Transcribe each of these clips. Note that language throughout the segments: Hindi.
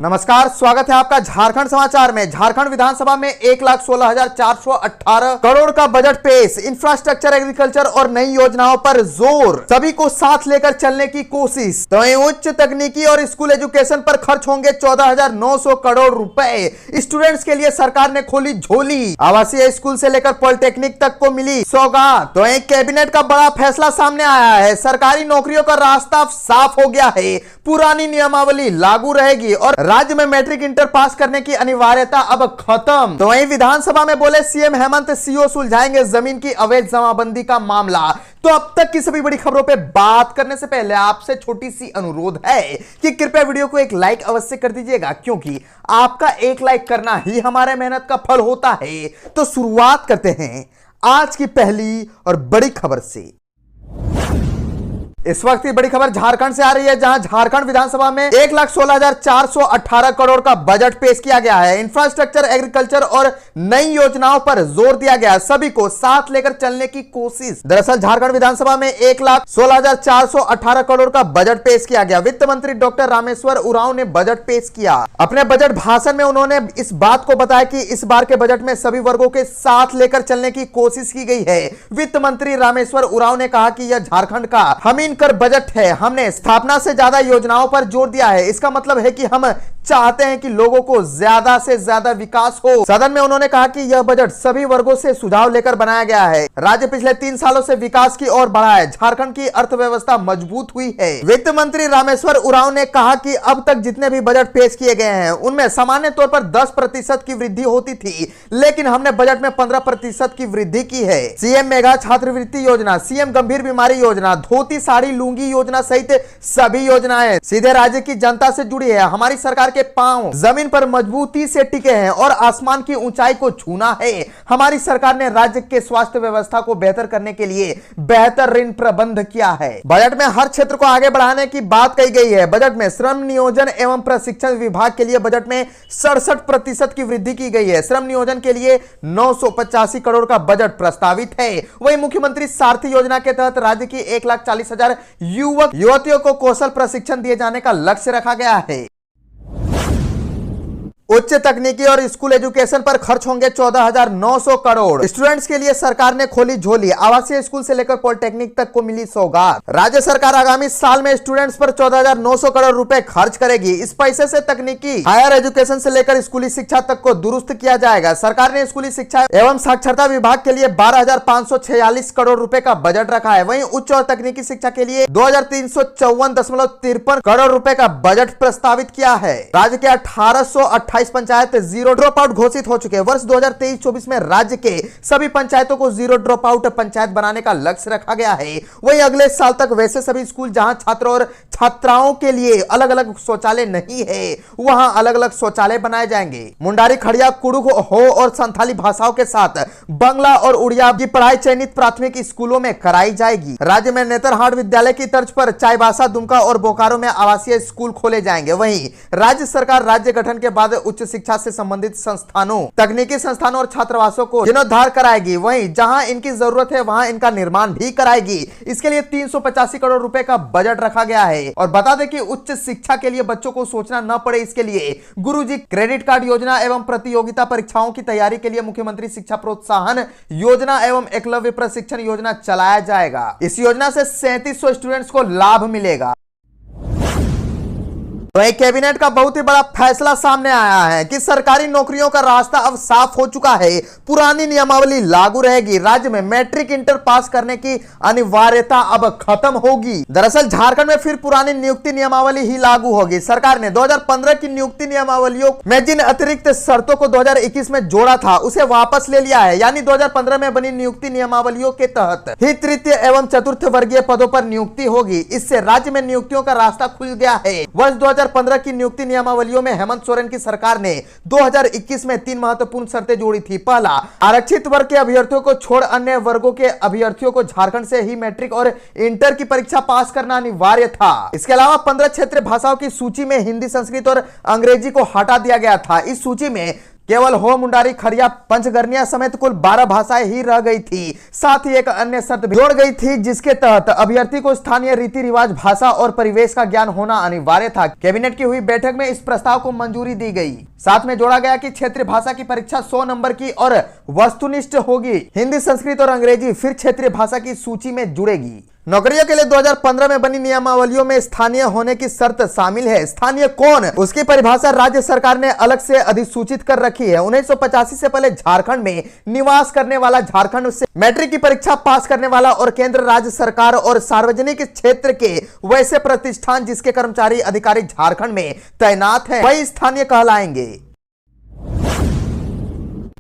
नमस्कार, स्वागत है आपका झारखंड समाचार में। झारखंड विधानसभा में 1,16,418 करोड़ का बजट पेश। इंफ्रास्ट्रक्चर, एग्रीकल्चर और नई योजनाओं पर जोर, सभी को साथ लेकर चलने की कोशिश। तो उच्च तकनीकी और स्कूल एजुकेशन पर खर्च होंगे 14,900 करोड़ रुपए। स्टूडेंट्स के लिए सरकार ने खोली झोली। आवासीय स्कूल से लेकर पॉलिटेक्निक तक को मिली सौगात। तो एक कैबिनेट का बड़ा फैसला सामने आया है। सरकारी नौकरियों का रास्ता साफ हो गया है। पुरानी नियमावली लागू रहेगी और राज्य में मैट्रिक इंटर पास करने की अनिवार्यता अब खत्म। तो वहीं विधानसभा में बोले सीएम हेमंत, सीओ सुलझाएंगे जमीन की अवैध जमाबंदी का मामला। तो अब तक की सभी बड़ी खबरों पे बात करने से पहले आपसे छोटी सी अनुरोध है कि कृपया वीडियो को एक लाइक अवश्य कर दीजिएगा, क्योंकि आपका एक लाइक करना ही हमारे मेहनत का फल होता है। तो शुरुआत करते हैं आज की पहली और बड़ी खबर से। इस वक्त की बड़ी खबर झारखंड से आ रही है, जहां झारखंड विधानसभा में 1,16,418 करोड़ का बजट पेश किया गया है। इंफ्रास्ट्रक्चर, एग्रीकल्चर और नई योजनाओं पर जोर दिया गया, सभी को साथ लेकर चलने की कोशिश। दरअसल झारखंड विधानसभा में 1,16,418 करोड़ का बजट पेश किया गया। वित्त मंत्री डॉक्टर रामेश्वर उरांव ने बजट पेश किया। अपने बजट भाषण में उन्होंने इस बात को बताया कि इस बार के बजट में सभी वर्गों के साथ लेकर चलने की कोशिश की गई है। वित्त मंत्री रामेश्वर उरांव ने कहा कि यह झारखंड का हमीन कर बजट है। हमने स्थापना से ज्यादा योजनाओं पर जोर दिया है। इसका मतलब है कि हम चाहते हैं कि लोगों को ज्यादा से ज्यादा विकास हो। सदन में उन्होंने कहा कि यह बजट सभी वर्गों से सुझाव लेकर बनाया गया है। राज्य पिछले 3 सालों से विकास की ओर बढ़ा है। झारखंड की अर्थव्यवस्था मजबूत हुई है। वित्त मंत्री रामेश्वर उरांव ने कहा कि अब तक जितने भी बजट पेश किए गए हैं उनमें सामान्य तौर पर 10% की वृद्धि होती थी, लेकिन हमने बजट में 15% की वृद्धि की है। सीएम मेगा छात्रवृत्ति योजना, सीएम गंभीर बीमारी योजना, धोती साड़ी लुंगी योजना सहित सभी योजनाएं सीधे राज्य की जनता से जुड़ी है। हमारी सरकार के पांव जमीन पर मजबूती से टिके हैं और आसमान की ऊंचाई को छूना है। हमारी सरकार ने राज्य के स्वास्थ्य व्यवस्था को बेहतर करने के लिए बेहतर ऋण प्रबंध किया है। बजट में हर क्षेत्र को आगे बढ़ाने की बात कही गई है। बजट में श्रम नियोजन एवं प्रशिक्षण विभाग के लिए बजट में 67% की वृद्धि की गई है। श्रम नियोजन के लिए 985 करोड़ का बजट प्रस्तावित है। वहीं मुख्यमंत्री सारथी योजना के तहत राज्य की 1,40,000 युवक युवतियों को कौशल प्रशिक्षण दिए जाने का लक्ष्य रखा गया है। उच्च तकनीकी और स्कूल एजुकेशन पर खर्च होंगे 14,900 करोड़। स्टूडेंट्स के लिए सरकार ने खोली झोली। आवासीय स्कूल से लेकर पॉलिटेक्निक तक को मिली सौगात। राज्य सरकार आगामी साल में स्टूडेंट्स पर 14,900 करोड़ रुपए खर्च करेगी। इस पैसे से तकनीकी, हायर एजुकेशन से लेकर स्कूली शिक्षा तक को दुरुस्त किया जाएगा। सरकार ने स्कूली शिक्षा एवं साक्षरता विभाग के लिए 12,546 करोड़ रुपए का बजट रखा है। वहीं उच्च और तकनीकी शिक्षा के लिए 2,354.53 करोड़ रुपए का बजट प्रस्तावित किया है। राज्य के 1828 पंचायत जीरो ड्रॉप आउट घोषित हो चुके हैं। वर्ष 2023-24 में राज्य के सभी पंचायतों को जीरो ड्रॉप आउट पंचायत बनाने का लक्ष्य रखा गया है। वहीं अगले साल तक वैसे सभी स्कूल जहां छात्र और छात्राओं के लिए अलग अलग शौचालय नहीं है, वहां अलग अलग शौचालय बनाए जाएंगे। मुंडारी, खड़िया, कुड़ुख, हो और संथाली भाषाओं के साथ बंगला और उड़िया की पढ़ाई चयनित प्राथमिक स्कूलों में कराई जाएगी। राज्य में नेतरहाट विद्यालय की तर्ज पर चाईबासा, दुमका और बोकारो में आवासीय स्कूल खोले जाएंगे। वहीं राज्य सरकार राज्य गठन के बाद उच्च शिक्षा से संबंधित संस्थानों, तकनीकी संस्थानों और छात्रावासों को जीर्णोद्धार कराएगी। वहीं जहां इनकी जरूरत है वहां इनका निर्माण भी कराएगी। इसके लिए 385 करोड़ रुपए का बजट रखा गया है। और बता दें कि उच्च शिक्षा के लिए बच्चों को सोचना न पड़े, इसके लिए गुरुजी क्रेडिट कार्ड योजना एवं प्रतियोगिता परीक्षाओं की तैयारी के लिए मुख्यमंत्री शिक्षा प्रोत्साहन योजना एवं एकलव्य प्रशिक्षण योजना चलाया जाएगा। इस योजना से 3700 स्टूडेंट्स को लाभ मिलेगा। तो एक कैबिनेट का बहुत ही बड़ा फैसला सामने आया है कि सरकारी नौकरियों का रास्ता अब साफ हो चुका है। पुरानी नियमावली लागू रहेगी। राज्य में मैट्रिक इंटर पास करने की अनिवार्यता अब खत्म होगी। दरअसल झारखंड में फिर पुरानी नियुक्ति नियमावली ही लागू होगी। सरकार ने 2015 की नियुक्ति नियमावलियों में जिन अतिरिक्त शर्तों को 2021 में जोड़ा था उसे वापस ले लिया है। यानी 2015 में बनी नियुक्ति नियमावलियों के तहत ही तृतीय एवं चतुर्थ वर्गीय पदों पर नियुक्ति होगी। इससे राज्य में नियुक्तियों का रास्ता खुल गया है। वर्ष 2015 की नियुक्ति नियमावलियों में हेमंत सोरेन की सरकार ने 2021 में 3 महत्वपूर्ण शर्तें जोड़ी थी। पहला, आरक्षित वर्ग के अभ्यर्थियों को छोड़ अन्य वर्गों के अभ्यर्थियों को झारखंड से ही मैट्रिक और इंटर की परीक्षा पास करना अनिवार्य था। इसके अलावा 15 क्षेत्रीय भाषाओं की सूची में हिंदी, संस्कृत और अंग्रेजी को हटा दिया गया था। इस सूची में केवल हो, मुंडारी, खरिया, पंचगर्निया समेत कुल 12 भाषाएं ही रह गई थी। साथ ही एक अन्य शर्त भी जोड़ गई थी, जिसके तहत अभ्यर्थी को स्थानीय रीति रिवाज, भाषा और परिवेश का ज्ञान होना अनिवार्य था। कैबिनेट की हुई बैठक में इस प्रस्ताव को मंजूरी दी गई। साथ में जोड़ा गया कि क्षेत्रीय भाषा की परीक्षा 100 नंबर की और वस्तुनिष्ठ होगी। हिंदी, संस्कृत और अंग्रेजी फिर क्षेत्रीय भाषा की सूची में जुड़ेगी। नौकरियों के लिए 2015 में बनी नियमावलियों में स्थानीय होने की शर्त शामिल है। स्थानीय कौन, उसकी परिभाषा राज्य सरकार ने अलग से अधिसूचित कर रखी है। 1985 से पहले झारखंड में निवास करने वाला, झारखंड से मैट्रिक की परीक्षा पास करने वाला और केंद्र, राज्य सरकार और सार्वजनिक क्षेत्र के वैसे प्रतिष्ठान जिसके कर्मचारी अधिकारी झारखंड में तैनात हैं, वही स्थानीय कहलाएंगे।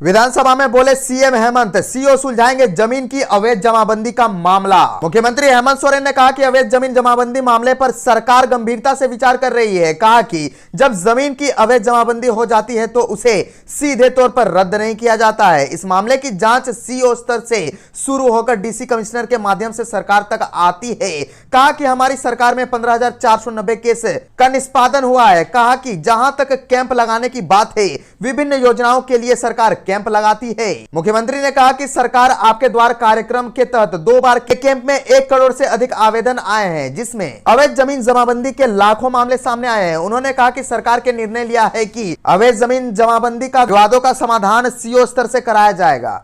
विधानसभा में बोले सीएम हेमंत, सीओ सुलझाएंगे जमीन की अवैध जमाबंदी का मामला। मुख्यमंत्री हेमंत सोरेन ने कहा कि अवैध जमीन जमाबंदी मामले पर सरकार गंभीरता से विचार कर रही है। कहा कि जब जमीन की अवैध जमाबंदी हो जाती है तो उसे सीधे तौर पर रद्द नहीं किया जाता है। इस मामले की जांच सीओ स्तर से शुरू होकर डीसी कमिश्नर के माध्यम से सरकार तक आती है। कहा कि हमारी सरकार में 15,490 केस का निष्पादन हुआ है। कहा कि जहां तक कैंप लगाने की बात है, विभिन्न योजनाओं के लिए सरकार कैंप लगाती है। मुख्यमंत्री ने कहा कि सरकार आपके द्वार कार्यक्रम के तहत 2 बार के कैंप में 1 करोड़ से अधिक आवेदन आए हैं, जिसमें अवैध जमीन जमाबंदी के लाखों मामले सामने आए हैं। उन्होंने कहा कि सरकार के निर्णय लिया है कि अवैध जमीन जमाबंदी का विवादों का समाधान सीओ स्तर से कराया जाएगा।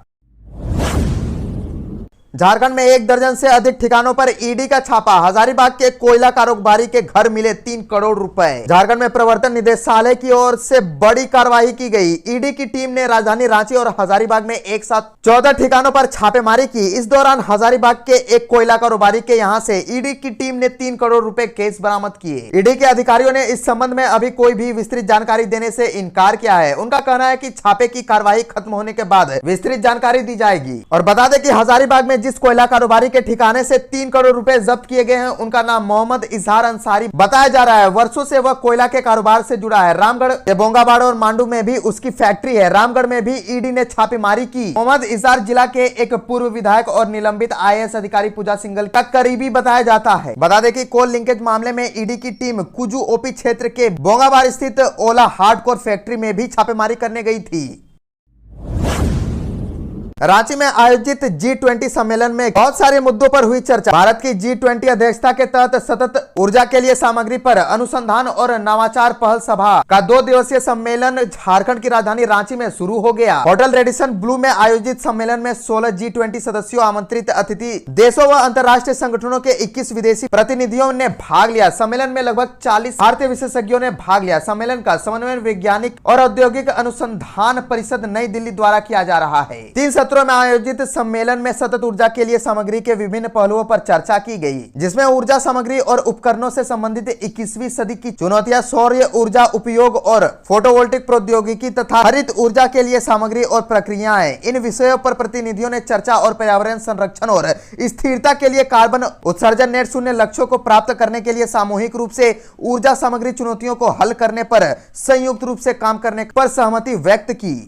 झारखंड में 1 दर्जन से अधिक ठिकानों पर ईडी का छापा। हजारीबाग के कोयला कारोबारी के घर मिले 3 करोड़ रुपए। झारखंड में प्रवर्तन निदेशालय की ओर से बड़ी कार्रवाई की गई। ईडी की टीम ने राजधानी रांची और हजारीबाग में एक साथ 14 ठिकानों पर छापेमारी की। इस दौरान हजारीबाग के एक कोयला कारोबारी के यहां से ईडी की टीम ने 3 करोड़ रुपए केस बरामद किए। ईडी के अधिकारियों ने इस संबंध में अभी कोई भी विस्तृत जानकारी देने से इनकार किया है। उनका कहना है कि छापे की कार्रवाई खत्म होने के बाद विस्तृत जानकारी दी जाएगी। और बता दें कि हजारीबाग में जिस कोयला कारोबारी के ठिकाने से 3 करोड़ रुपए जब्त किए गए हैं, उनका नाम मोहम्मद इजहार अंसारी बताया जा रहा है। वर्षों से वह कोयला के कारोबार से जुड़ा है। रामगढ़ के बोंगाबाड़ और मांडू में भी उसकी फैक्ट्री है। रामगढ़ में भी ईडी ने छापेमारी की। मोहम्मद इजहार जिला के एक पूर्व विधायक और निलंबित आईएएस अधिकारी पूजा सिंघल का करीबी बताया जाता है। बता दें कि कोल लिंकेज मामले में ईडी की टीम कुजू ओपी क्षेत्र के बोंगाबाड़ स्थित ओला हार्डकोर फैक्ट्री में भी छापेमारी करने गई थी। रांची में आयोजित G20 सम्मेलन में बहुत सारे मुद्दों पर हुई चर्चा। भारत की G20 अध्यक्षता के तहत सतत ऊर्जा के लिए सामग्री पर अनुसंधान और नवाचार पहल सभा का 2 दिवसीय सम्मेलन झारखंड की राजधानी रांची में शुरू हो गया। होटल रेडिसन ब्लू में आयोजित सम्मेलन में 16 G20 सदस्यों, आमंत्रित अतिथि देशों व अंतर्राष्ट्रीय संगठनों के 21 विदेशी प्रतिनिधियों ने भाग लिया। सम्मेलन में लगभग 40 भारतीय विशेषज्ञों ने भाग लिया। सम्मेलन का समन्वय वैज्ञानिक और औद्योगिक अनुसंधान परिषद नई दिल्ली द्वारा किया जा रहा है। 3 सत्रों में आयोजित सम्मेलन में सतत ऊर्जा के लिए सामग्री के विभिन्न पहलुओं पर चर्चा की गई, जिसमें ऊर्जा सामग्री और उपकरणों से संबंधित 21वीं सदी की चुनौतियां, सौर ऊर्जा उपयोग और फोटोवोल्टिक प्रौद्योगिकी तथा हरित ऊर्जा के लिए सामग्री और प्रक्रियाएं। इन विषयों पर प्रतिनिधियों ने चर्चा और पर्यावरण संरक्षण और स्थिरता के लिए कार्बन उत्सर्जन नेट शून्य लक्ष्यों को प्राप्त करने के लिए सामूहिक रूप से ऊर्जा सामग्री चुनौतियों को हल करने पर संयुक्त रूप से काम करने पर सहमति व्यक्त की।